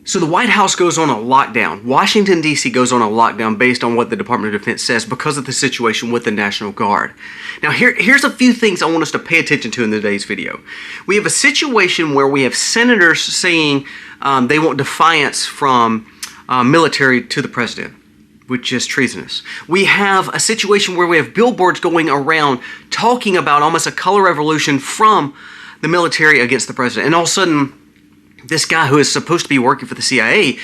So the White House goes on a lockdown. Washington, D.C. goes on a lockdown based on what the Department of Defense says because of the situation with the National Guard. Now here's a few things I want us to pay attention to in today's video. We have a situation where we have senators saying they want defiance from military to the president, which is treasonous. We have a situation where we have billboards going around talking about almost a color revolution from the military against the president. And all of a sudden, this guy who is supposed to be working for the CIA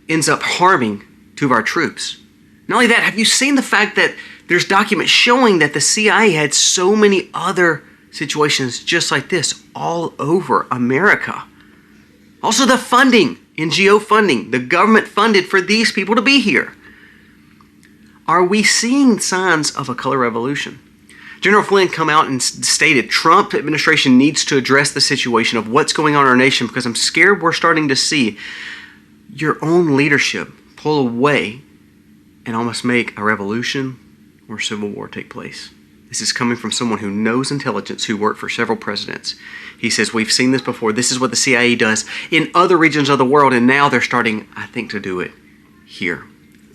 ends up harming two of our troops. Not only that, have you seen the fact that there's documents showing that the CIA had so many other situations just like this all over America? Also the funding, NGO funding, the government funded for these people to be here. Are we seeing signs of a color revolution? General Flynn come out and stated Trump administration needs to address the situation of what's going on in our nation because I'm scared we're starting to see your own leadership pull away and almost make a revolution or civil war take place. This is coming from someone who knows intelligence, who worked for several presidents. He says, we've seen this before. This is what the CIA does in other regions of the world, and now they're starting, I think, to do it here.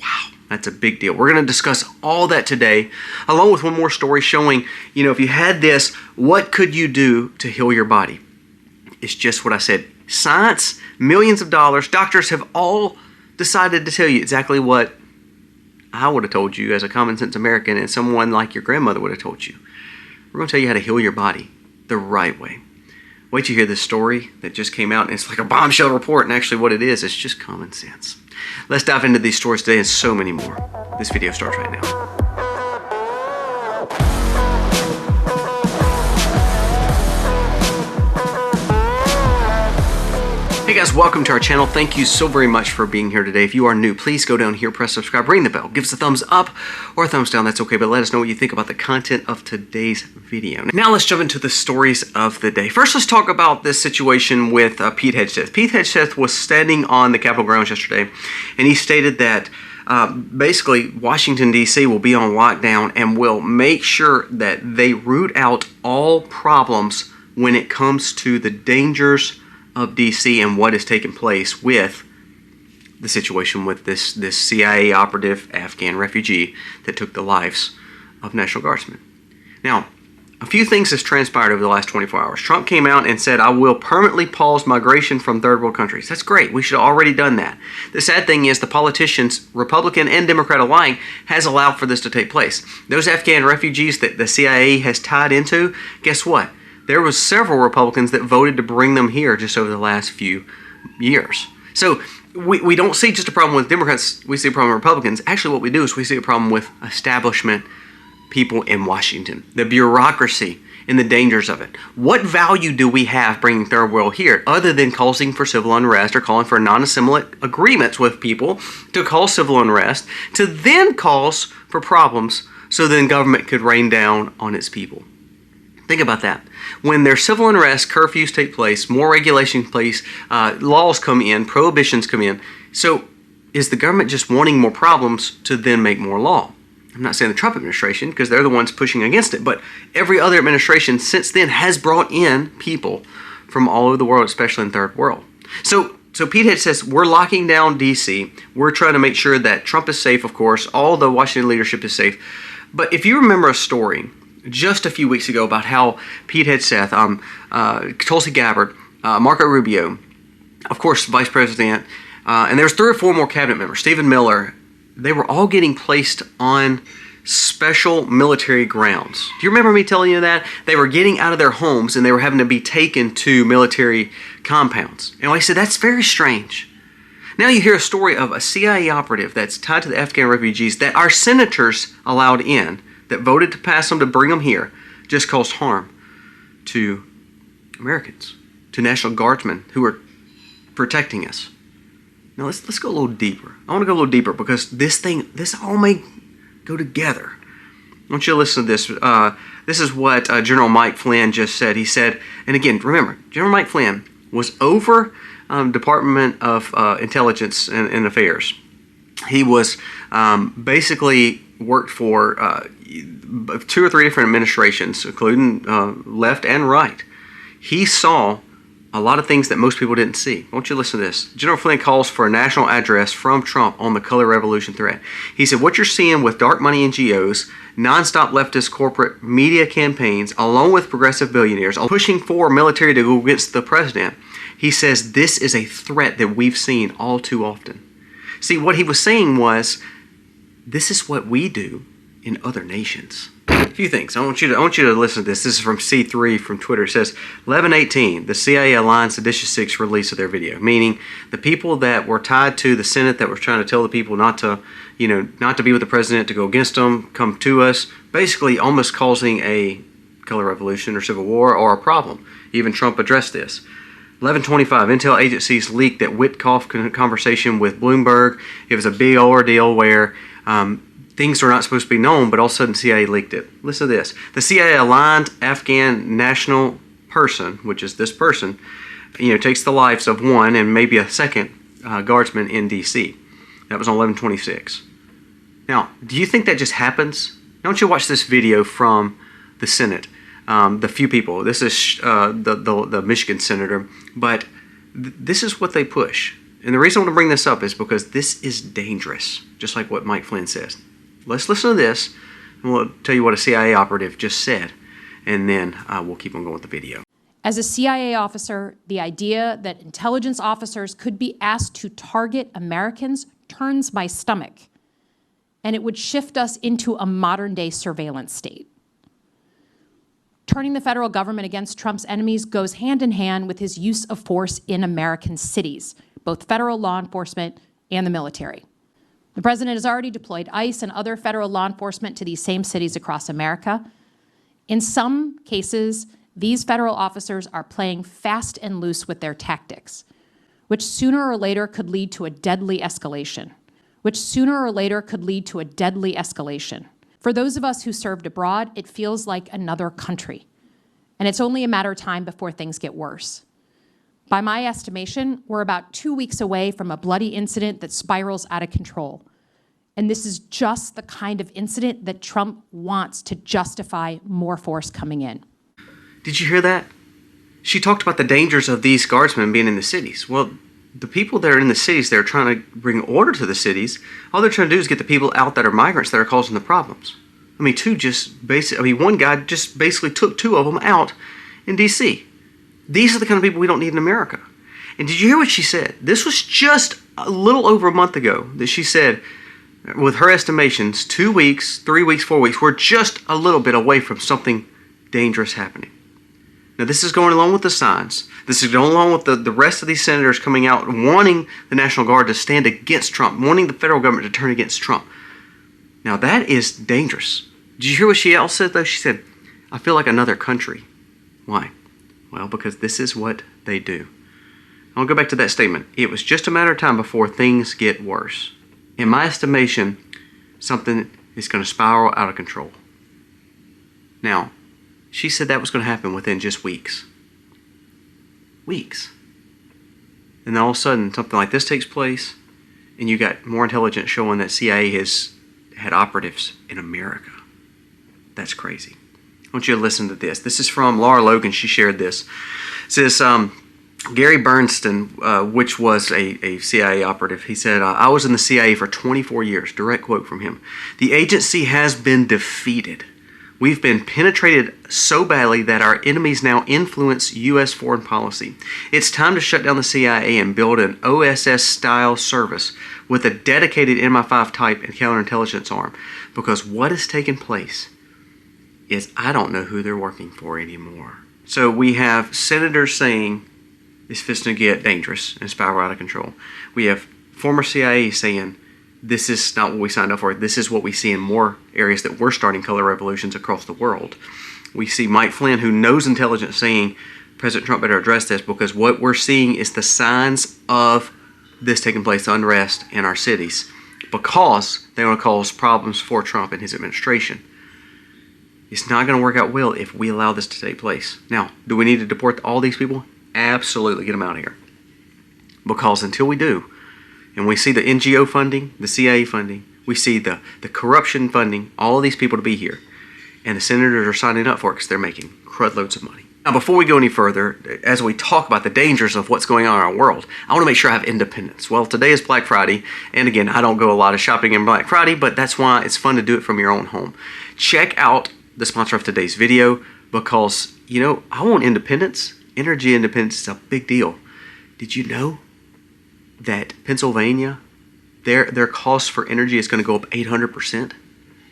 Wow. That's a big deal. We're going to discuss all that today, along with one more story showing, if you had this, what could you do to heal your body? It's just what I said. Science, millions of dollars, doctors have all decided to tell you exactly what I would have told you as a common sense American and someone like your grandmother would have told you. We're going to tell you how to heal your body the right way. Wait till you hear this story that just came out, and it's like a bombshell report, and actually what it is just common sense. Let's dive into these stories today and so many more. This video starts right now. Hey guys, welcome to our channel. Thank you so very much for being here today. If you are new, please go down here, press subscribe, ring the bell, give us a thumbs up or a thumbs down, that's okay, but let us know what you think about the content of today's video. Now let's jump into the stories of the day. First, let's talk about this situation with Pete Hegseth. Pete Hegseth was standing on the Capitol grounds yesterday, and he stated that basically Washington, D.C. will be on lockdown and will make sure that they root out all problems when it comes to the dangers of D.C. and what has taken place with the situation with this CIA operative Afghan refugee that took the lives of National Guardsmen. Now, a few things has transpired over the last 24 hours. Trump came out and said, I will permanently pause migration from third world countries. That's great. We should have already done that. The sad thing is the politicians, Republican and Democrat alike, has allowed for this to take place. Those Afghan refugees that the CIA has tied into, guess what? There was several Republicans that voted to bring them here just over the last few years. So we don't see just a problem with Democrats, we see a problem with Republicans. Actually what we do is we see a problem with establishment people in Washington, the bureaucracy and the dangers of it. What value do we have bringing third world here other than causing for civil unrest or calling for non-assimilate agreements with people to cause civil unrest to then cause for problems so then government could rain down on its people? Think about that. When there's civil unrest, curfews take place, more regulation takes place, laws come in, prohibitions come in. So is the government just wanting more problems to then make more law? I'm not saying the Trump administration because they're the ones pushing against it, but every other administration since then has brought in people from all over the world, especially in third world. So Pete Hegseth says, we're locking down D.C. We're trying to make sure that Trump is safe, of course. All the Washington leadership is safe. But if you remember a story just a few weeks ago about how Pete Hegseth, Tulsi Gabbard, Marco Rubio, of course, Vice President, and there's 3 or 4 more cabinet members, Stephen Miller, they were all getting placed on special military grounds. Do you remember me telling you that? They were getting out of their homes and they were having to be taken to military compounds. And like I said, that's very strange. Now you hear a story of a CIA operative that's tied to the Afghan refugees that our senators allowed in, that voted to pass them to bring them here, just caused harm to Americans, to National Guardsmen who are protecting us. Now let's go a little deeper. I want to go a little deeper because this all may go together. I want you to listen to this. This is what General Mike Flynn just said. He said, and again, remember, General Mike Flynn was over Department of Intelligence and Affairs. He was basically worked for 2 or 3 different administrations, including left and right. He saw a lot of things that most people didn't see. I want you to listen to this. General Flynn calls for a national address from Trump on the color revolution threat. He said, what you're seeing with dark money NGOs, nonstop leftist corporate media campaigns, along with progressive billionaires, pushing for military to go against the president, he says this is a threat that we've seen all too often. See, what he was saying was, this is what we do in other nations. A few things. I want you to listen to this. This is from C3 from Twitter. It says, 11/18, the CIA aligns seditious 6 release of their video, meaning the people that were tied to the Senate that were trying to tell the people not to be with the president, to go against them, come to us, basically almost causing a color revolution or civil war or a problem. Even Trump addressed this. 11/25, intel agencies leaked that Witkoff conversation with Bloomberg. It was a big ordeal where things are not supposed to be known, but all of a sudden CIA leaked it. Listen to this. The CIA aligned Afghan national person, which is this person, takes the lives of one and maybe a second guardsman in D.C. That was on 11/26. Now, do you think that just happens? I want you to watch this video from the Senate. The few people. This is the Michigan senator, but this is what they push. And the reason I want to bring this up is because this is dangerous, just like what Mike Flynn says. Let's listen to this, and we'll tell you what a CIA operative just said, and then we'll keep on going with the video. As a CIA officer, the idea that intelligence officers could be asked to target Americans turns my stomach, and it would shift us into a modern-day surveillance state. Turning the federal government against Trump's enemies goes hand in hand with his use of force in American cities, both federal law enforcement and the military. The president has already deployed ICE and other federal law enforcement to these same cities across America. In some cases, these federal officers are playing fast and loose with their tactics, which sooner or later could lead to a deadly escalation. For those of us who served abroad, it feels like another country, and it's only a matter of time before things get worse. By my estimation, we're about 2 weeks away from a bloody incident that spirals out of control. And this is just the kind of incident that Trump wants to justify more force coming in. Did you hear that? She talked about the dangers of these guardsmen being in the cities. Well, the people that are in the cities, they're trying to bring order to the cities. All they're trying to do is get the people out that are migrants that are causing the problems. One guy just basically took 2 of them out in D.C. These are the kind of people we don't need in America. And did you hear what she said? This was just a little over a month ago that she said, with her estimations, 2 weeks, 3 weeks, 4 weeks, we're just a little bit away from something dangerous happening. Now, this is going along with the signs. This is going along with the rest of these senators coming out wanting the National Guard to stand against Trump, wanting the federal government to turn against Trump. Now, that is dangerous. Did you hear what she else said, though? She said, I feel like another country. Why? Well, because this is what they do. I'll go back to that statement. It was just a matter of time before things get worse. In my estimation, something is going to spiral out of control. Now, she said that was going to happen within just weeks. Weeks. And then all of a sudden, something like this takes place, and you got more intelligence showing that CIA has had operatives in America. That's crazy. I want you to listen to this. This is from Laura Logan. She shared this. It says, Gary Bernstein, which was a CIA operative, he said, I was in the CIA for 24 years. Direct quote from him. The agency has been defeated. We've been penetrated so badly that our enemies now influence U.S. foreign policy. It's time to shut down the CIA and build an OSS-style service with a dedicated MI5 type and counterintelligence arm. Because what has taken place is I don't know who they're working for anymore. So we have senators saying it's fixing to get dangerous and spiral out of control. We have former CIA saying this is not what we signed up for. This is what we see in more areas that we're starting color revolutions across the world. We see Mike Flynn, who knows intelligence, saying President Trump better address this because what we're seeing is the signs of this taking place, unrest in our cities, because they want to cause problems for Trump and his administration. It's not going to work out well if we allow this to take place. Now, do we need to deport all these people? Absolutely, get them out of here. Because until we do, and we see the NGO funding, the CIA funding, we see the corruption funding, all of these people to be here, and the senators are signing up for it because they're making crud loads of money. Now, before we go any further, as we talk about the dangers of what's going on in our world, I want to make sure I have independence. Well, today is Black Friday, and again, I don't go a lot of shopping in Black Friday, but that's why it's fun to do it from your own home. Check out the sponsor of today's video because, you know, I want independence. Energy independence is a big deal. Did you know that Pennsylvania, their cost for energy is going to go up 800%?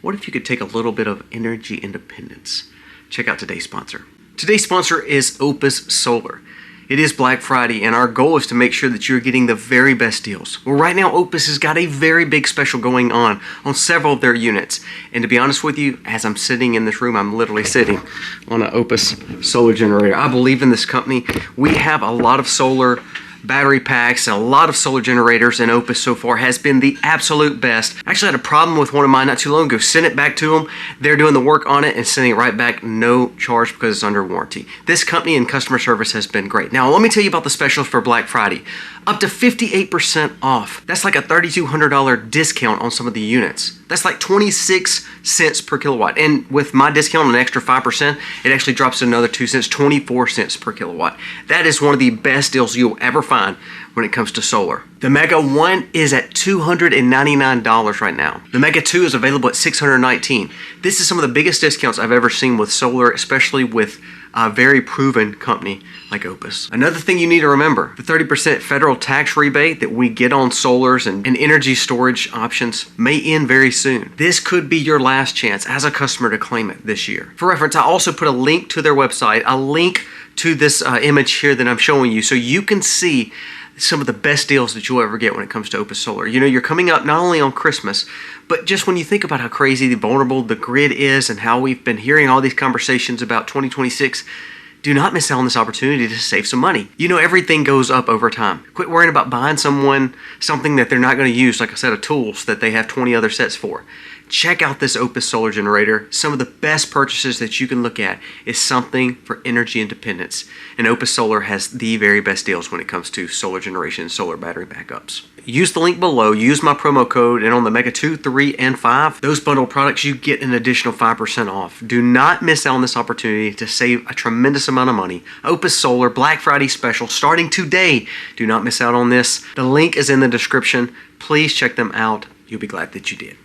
What if you could take a little bit of energy independence? Check out today's sponsor. Today's sponsor is Opus Solar. It is Black Friday, and our goal is to make sure that you're getting the very best deals. Well, right now, Opus has got a very big special going on several of their units. And to be honest with you, as I'm sitting in this room, I'm literally sitting on an Opus solar generator. I believe in this company. We have a lot of solar battery packs and a lot of solar generators, and Opus so far has been the absolute best. I actually had a problem with one of mine not too long ago. Sent it back to them. They're doing the work on it and sending it right back, no charge because it's under warranty. This company and customer service has been great. Now let me tell you about the specials for Black Friday. Up to 58% off. That's like a $3,200 discount on some of the units. That's like 26 cents per kilowatt. And with my discount, an extra 5%, it actually drops to another 2 cents, 24 cents per kilowatt. That is one of the best deals you'll ever find when it comes to solar. The Mega 1 is at $299 right now. The Mega 2 is available at $619. This is some of the biggest discounts I've ever seen with solar, especially with a very proven company like Opus. Another thing you need to remember, the 30% federal tax rebate that we get on solars and energy storage options may end very soon. This could be your last chance as a customer to claim it this year. For reference, I also put a link to their website, a link to this image here that I'm showing you so you can see some of the best deals that you'll ever get when it comes to Opus Solar. You know, you're coming up not only on Christmas, but just when you think about how crazy vulnerable the grid is and how we've been hearing all these conversations about 2026, do not miss out on this opportunity to save some money. You know, everything goes up over time. Quit worrying about buying someone something that they're not going to use, like a set of tools that they have 20 other sets for. Check out this Opus solar generator. Some of the best purchases that you can look at is something for energy independence. And Opus Solar has the very best deals when it comes to solar generation and solar battery backups. Use the link below, use my promo code, and on the Mega 2, 3, and 5, those bundled products, you get an additional 5% off. Do not miss out on this opportunity to save a tremendous amount of money. Opus Solar Black Friday special starting today. Do not miss out on this. The link is in the description. Please check them out. You'll be glad that you did.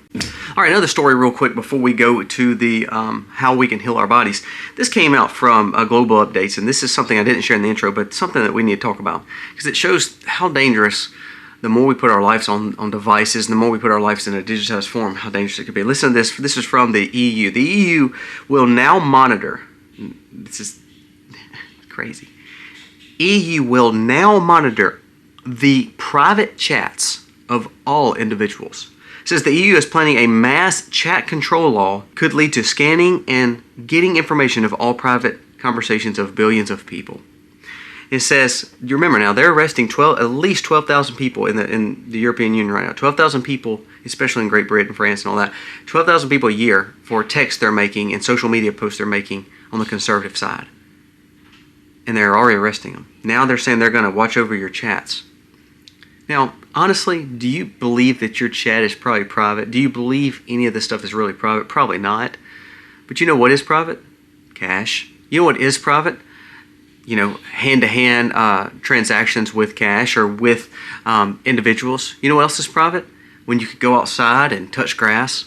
All right, another story real quick before we go to the how we can heal our bodies. This came out from Global Updates, and this is something I didn't share in the intro, but something that we need to talk about because it shows how dangerous the more we put our lives on devices, and the more we put our lives in a digitized form, how dangerous it could be. Listen to this. This is from the EU. The EU will now monitor, this is crazy, EU will now monitor the private chats of all individuals. It says the EU is planning a mass chat control law could lead to scanning and getting information of all private conversations of billions of people. It says, you remember now, they're arresting at least 12,000 people in the European Union right now. 12,000 people, especially in Great Britain, France, and all that. 12,000 people a year for texts they're making and social media posts they're making on the conservative side. And they're already arresting them. Now they're saying they're going to watch over your chats. Now, honestly, do you believe that your chat is probably private? Do you believe any of this stuff is really private? Probably not. But you know what is private? Cash. You know what is private? You know, hand-to-hand transactions with cash or with individuals. You know what else is private? When you could go outside and touch grass.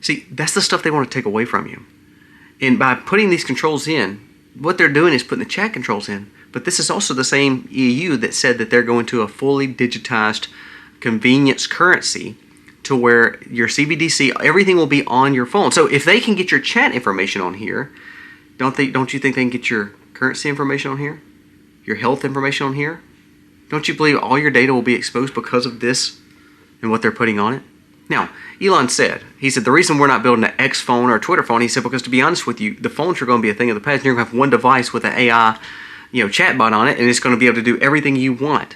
See, that's the stuff they want to take away from you. And by putting these controls in, what they're doing is putting the chat controls in. But this is also the same EU that said that they're going to a fully digitized convenience currency to where your CBDC, everything will be on your phone. So if they can get your chat information on here, don't you think they can get your currency information on here? Your health information on here? Don't you believe all your data will be exposed because of this and what they're putting on it? Now, Elon said, the reason we're not building an X phone or a Twitter phone, he said, because to be honest with you, the phones are going to be a thing of the past. You're going to have one device with an AI, chatbot on it, and it's going to be able to do everything you want.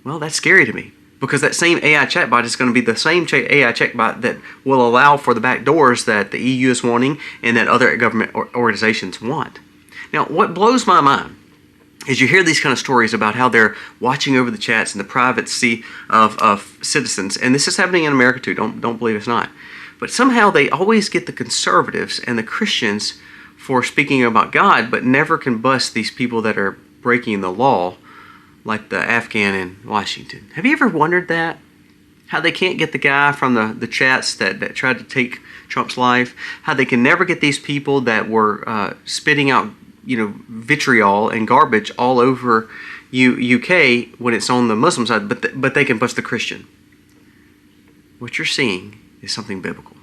Well, that's scary to me because that same AI chatbot is going to be the same AI chatbot that will allow for the back doors that the EU is wanting and that other government organizations want. Now, what blows my mind is you hear these kind of stories about how they're watching over the chats and the privacy of citizens, and this is happening in America too. Don't believe it's not. But somehow they always get the conservatives and the Christians for speaking about God, but never can bust these people that are breaking the law, like the Afghan in Washington. Have you ever wondered that? How they can't get the guy from the chats that tried to take Trump's life? How they can never get these people that were spitting out, vitriol and garbage all over UK when it's on the Muslim side, but they can bust the Christian. What you're seeing is something biblical.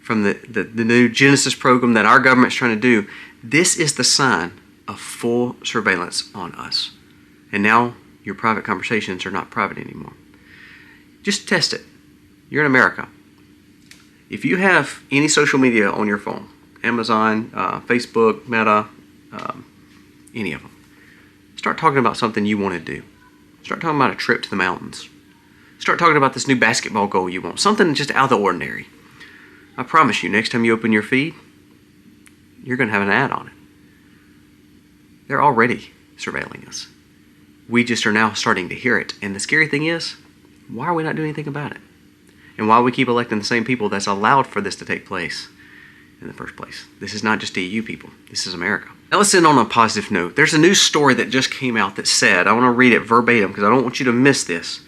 From the new Genesis program that our government's trying to do, this is the sign of full surveillance on us. And now your private conversations are not private anymore. Just test it. You're in America. If you have any social media on your phone, Amazon, Facebook, Meta, any of them, start talking about something you want to do. Start talking about a trip to the mountains. Start talking about this new basketball goal you want. Something just out of the ordinary. I promise you, next time you open your feed, you're going to have an ad on it. They're already surveilling us. We just are now starting to hear it. And the scary thing is, why are we not doing anything about it? And why we keep electing the same people that's allowed for this to take place in the first place. This is not just EU people. This is America. Now let's end on a positive note. There's a news story that just came out that said, I want to read it verbatim because I don't want you to miss this.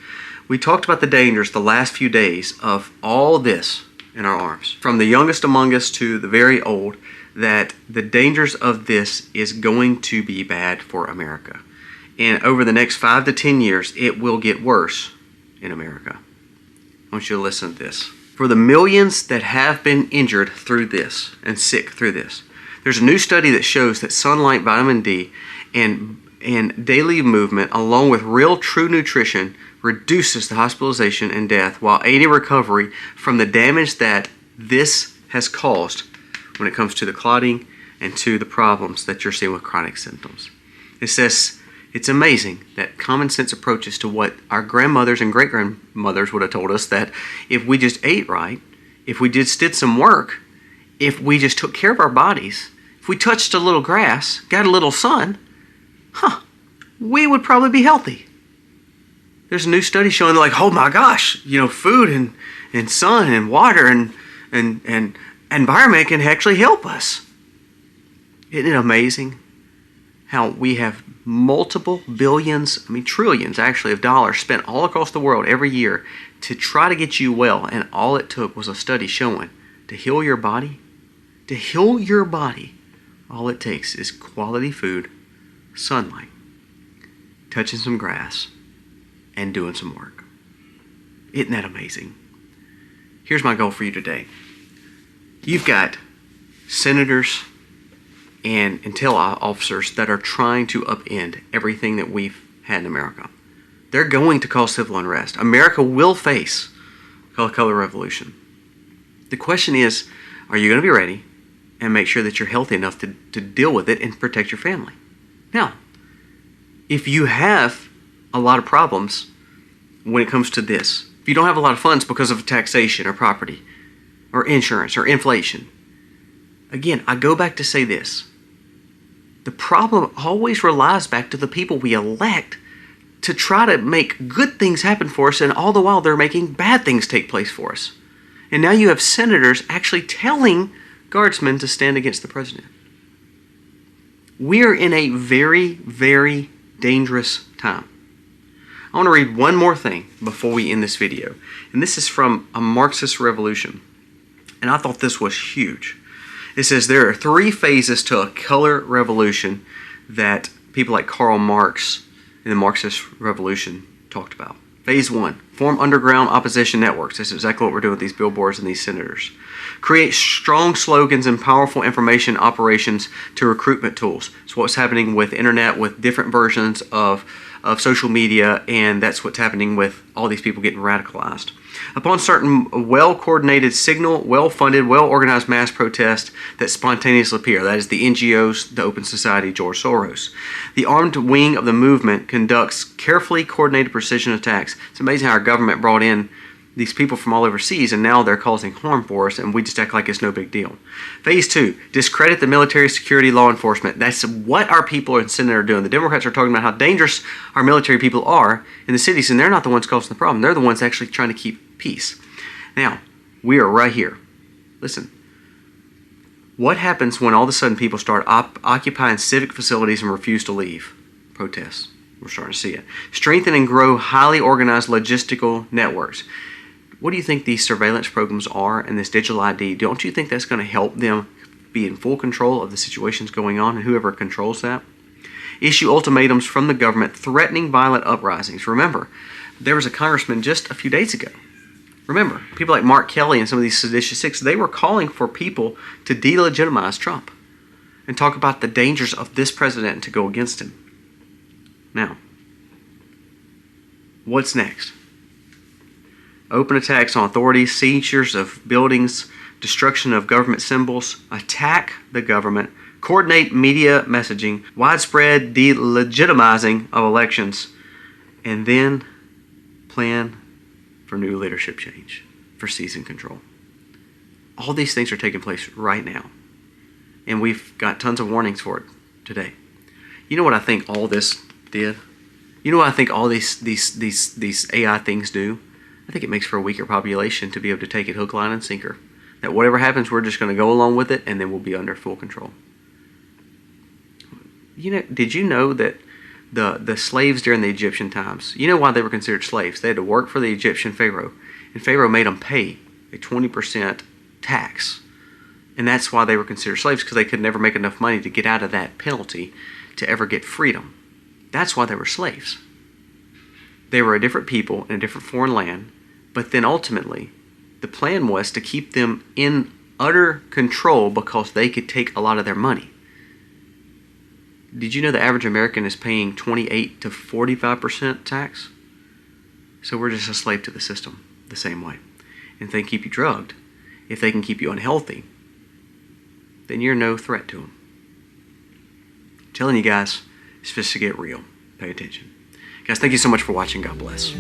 We talked about the dangers the last few days of all this in our arms. From the youngest among us to the very old, that the dangers of this is going to be bad for America. And over the next 5 to 10 years, it will get worse in America. I want you to listen to this. For the millions that have been injured through this and sick through this, there's a new study that shows that sunlight, vitamin D, and daily movement, along with real true nutrition, reduces the hospitalization and death while aiding recovery from the damage that this has caused when it comes to the clotting and to the problems that you're seeing with chronic symptoms. It says it's amazing that common sense approaches to what our grandmothers and great-grandmothers would have told us, that if we just ate right, if we just did some work, if we just took care of our bodies, if we touched a little grass, got a little sun, we would probably be healthy. There's a new study showing like, oh my gosh, food and sun and water and environment can actually help us. Isn't it amazing how we have multiple billions, trillions actually, of dollars spent all across the world every year to try to get you well, and all it took was a study showing to heal your body, all it takes is quality food, sunlight, touching some grass, and doing some work. Isn't that amazing? Here's my goal for you today. You've got senators and intel officers that are trying to upend everything that we've had in America. They're going to cause civil unrest. America will face a color revolution. The question is, are you going to be ready and make sure that you're healthy enough to deal with it and protect your family? Now, if you have a lot of problems when it comes to this, if you don't have a lot of funds because of taxation or property or insurance or inflation, again, I go back to say this. The problem always relies back to the people we elect to try to make good things happen for us, and all the while they're making bad things take place for us. And now you have senators actually telling guardsmen to stand against the president. We are in a very, very dangerous time. I want to read one more thing before we end this video. And this is from A Marxist Revolution. And I thought this was huge. It says there are 3 phases to a color revolution that people like Karl Marx in the Marxist Revolution talked about. Phase 1, form underground opposition networks. This is exactly what we're doing with these billboards and these senators. Create strong slogans and powerful information operations to recruitment tools. It's what's happening with internet, with different versions of social media, and that's what's happening with all these people getting radicalized. Upon certain well-coordinated signal, well-funded, well-organized mass protest that spontaneously appear, that is the NGOs, the Open Society, George Soros. The armed wing of the movement conducts carefully coordinated precision attacks. It's amazing how our government brought in these people from all overseas, and now they're causing harm for us, and we just act like it's no big deal. Phase 2, discredit the military, security, law enforcement. That's what our people in the Senate are doing. The Democrats are talking about how dangerous our military people are in the cities, and they're not the ones causing the problem. They're the ones actually trying to keep peace. Now, we are right here. Listen, What happens when all of a sudden people start occupying civic facilities and refuse to leave? Protests. We're starting to see it. Strengthen and grow highly organized logistical networks. What do you think these surveillance programs are and this digital ID? Don't you think that's going to help them be in full control of the situations going on and whoever controls that? Issue ultimatums from the government threatening violent uprisings. Remember, there was a congressman just a few days ago. Remember, people like Mark Kelly and some of these seditious six, they were calling for people to delegitimize Trump and talk about the dangers of this president and to go against him. Now, what's next? Open attacks on authorities, seizures of buildings, destruction of government symbols, attack the government, coordinate media messaging, widespread delegitimizing of elections, and then plan for new leadership change, for seizing control. All these things are taking place right now, and we've got tons of warnings for it today. You know what I think all this did? You know what I think all these AI things do? I think it makes for a weaker population to be able to take it hook, line, and sinker. That whatever happens, we're just going to go along with it, and then we'll be under full control. You know, did you know that the slaves during the Egyptian times, you know why they were considered slaves? They had to work for the Egyptian Pharaoh, and Pharaoh made them pay a 20% tax. And that's why they were considered slaves, because they could never make enough money to get out of that penalty to ever get freedom. That's why they were slaves. They were a different people in a different foreign land, but then ultimately the plan was to keep them in utter control because they could take a lot of their money. Did you know the average American is paying 28 to 45% tax? So we're just a slave to the system the same way. And if they keep you drugged, if they can keep you unhealthy, then you're no threat to them. I'm telling you guys, it's just to get real. Pay attention. Guys, thank you so much for watching. God bless.